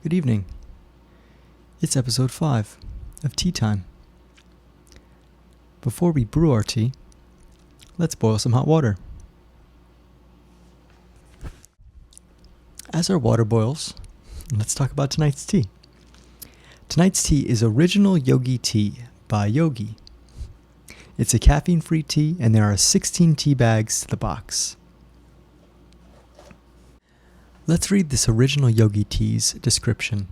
Good evening. It's episode 5 of Tea Time. Before we brew our tea, let's boil some hot water. As our water boils, let's talk about tonight's tea. Tonight's tea is Original Yogi Tea by Yogi. It's a caffeine-free tea, and there are 16 tea bags to the box. Let's read this Original Yogi Tea's description.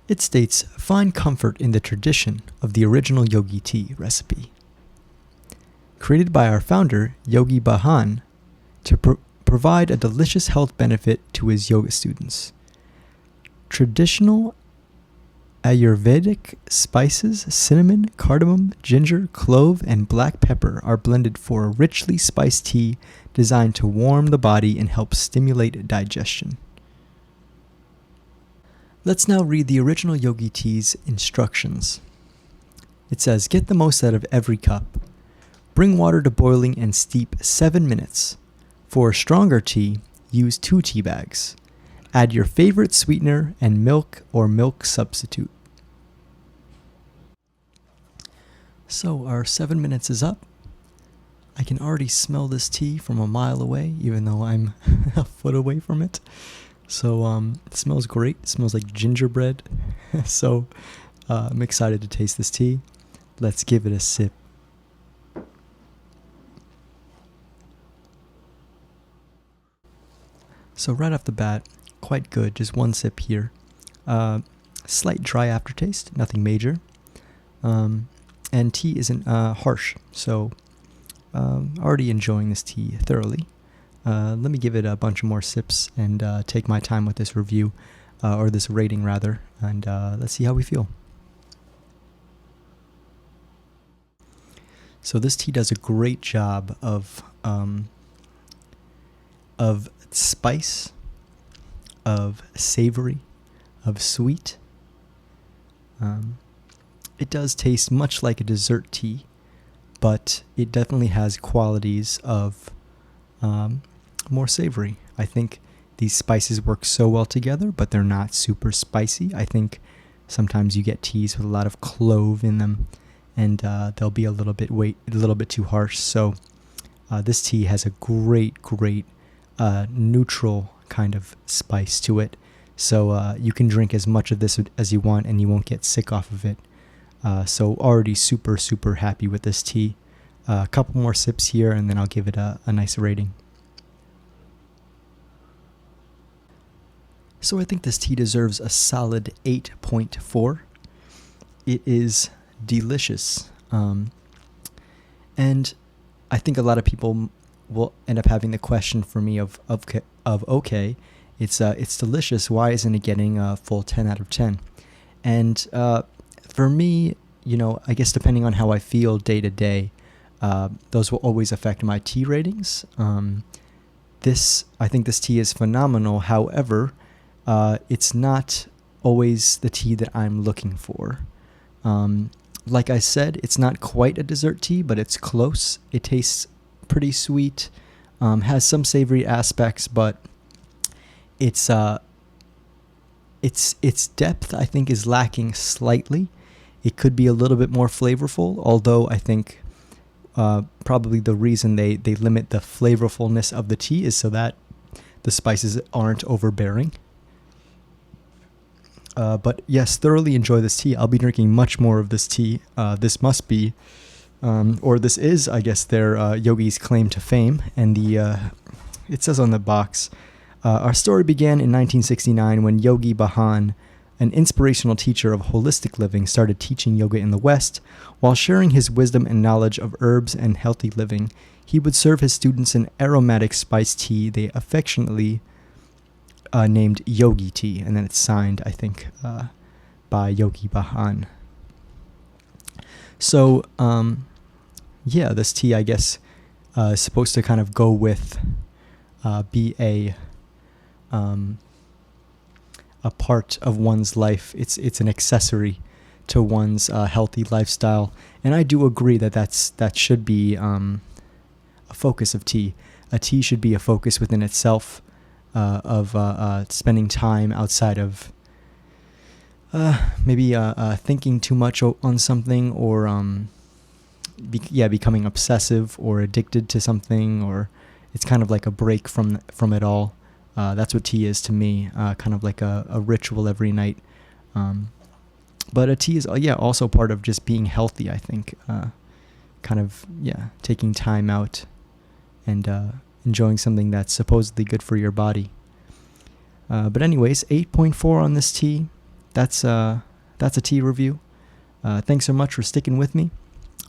It states, find comfort in the tradition of the original Yogi Tea recipe. Created by our founder, Yogi Bhajan, to provide a delicious health benefit to his yoga students. Traditional Ayurvedic spices, cinnamon, cardamom, ginger, clove, and black pepper are blended for a richly spiced tea designed to warm the body and help stimulate digestion. Let's now read the Original Yogi Tea's instructions. It says, get the most out of every cup. Bring water to boiling and steep 7 minutes. For a stronger tea, use 2 tea bags. Add your favorite sweetener and milk or milk substitute. So our 7 minutes is up. I can already smell this tea from a mile away, even though I'm a foot away from it. So it smells great. It smells like gingerbread. So I'm excited to taste this tea. Let's give it a sip. So right off the bat, quite good. Just one sip here. Slight dry aftertaste, nothing major. And tea isn't harsh, so already enjoying this tea thoroughly. Let me give it a bunch of more sips and take my time with this review, or this rating rather, and let's see how we feel. So this tea does a great job of spice, of savory, of sweet. It does taste much like a dessert tea, but it definitely has qualities of more savory. I think these spices work so well together, but they're not super spicy. I think sometimes you get teas with a lot of clove in them, and they'll be a little bit too harsh. So this tea has a great neutral kind of spice to it. So you can drink as much of this as you want, and you won't get sick off of it. So already super happy with this tea. A couple more sips here, and then I'll give it a nice rating. So I think this tea deserves a solid 8.4. It is delicious. And I think a lot of people will end up having the question for me of okay, it's delicious. Why isn't it getting a full 10 out of 10? And for me, I guess depending on how I feel day to day, those will always affect my tea ratings. I think this tea is phenomenal. However, it's not always the tea that I'm looking for. Like I said, it's not quite a dessert tea, but it's close. It tastes pretty sweet, has some savory aspects, but its depth, I think, is lacking slightly. It could be a little bit more flavorful, although I think probably the reason they limit the flavorfulness of the tea is so that the spices aren't overbearing. But yes, thoroughly enjoy this tea. I'll be drinking much more of this tea. This must be, or this is, I guess, their Yogi's claim to fame. And it says on the box, our story began in 1969 when Yogi Bhajan, an inspirational teacher of holistic living, started teaching yoga in the West. While sharing his wisdom and knowledge of herbs and healthy living, he would serve his students an aromatic spiced tea they affectionately named Yogi tea, and then it's signed, I think, by Yogi Bhajan. So, this tea, I guess, is supposed to kind of go with, be a part of one's life. It's an accessory to one's healthy lifestyle, and I do agree that should be a focus of tea. A tea should be a focus within itself. of spending time outside of maybe thinking too much on something, or becoming obsessive or addicted to something, or it's kind of like a break from it all. That's what tea is to me, kind of like a ritual every night. But a tea is also part of just being healthy, I think. Kind of taking time out and enjoying something that's supposedly good for your body. But anyways, 8.4 on this tea. That's a tea review. Thanks so much for sticking with me.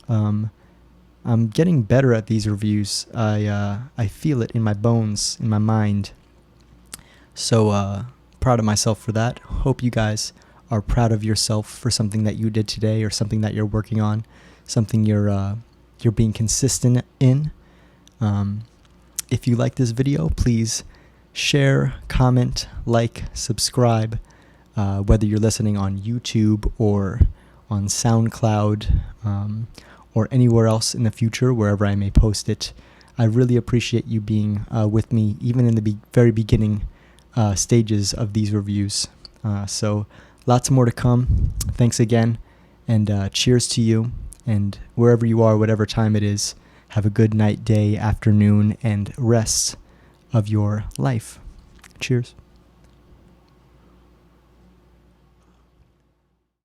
I'm getting better at these reviews. I feel it in my bones, in my mind. So proud of myself for that. Hope you guys are proud of yourself for something that you did today, or something that you're working on, something you're being consistent in. If you like this video, please share, comment, like, subscribe, whether you're listening on YouTube or on SoundCloud, or anywhere else in the future, wherever I may post it. I really appreciate you being with me, even in the very beginning stages of these reviews. So lots more to come. Thanks again, and cheers to you. And wherever you are, whatever time it is, have a good night, day, afternoon, and rest of your life. Cheers.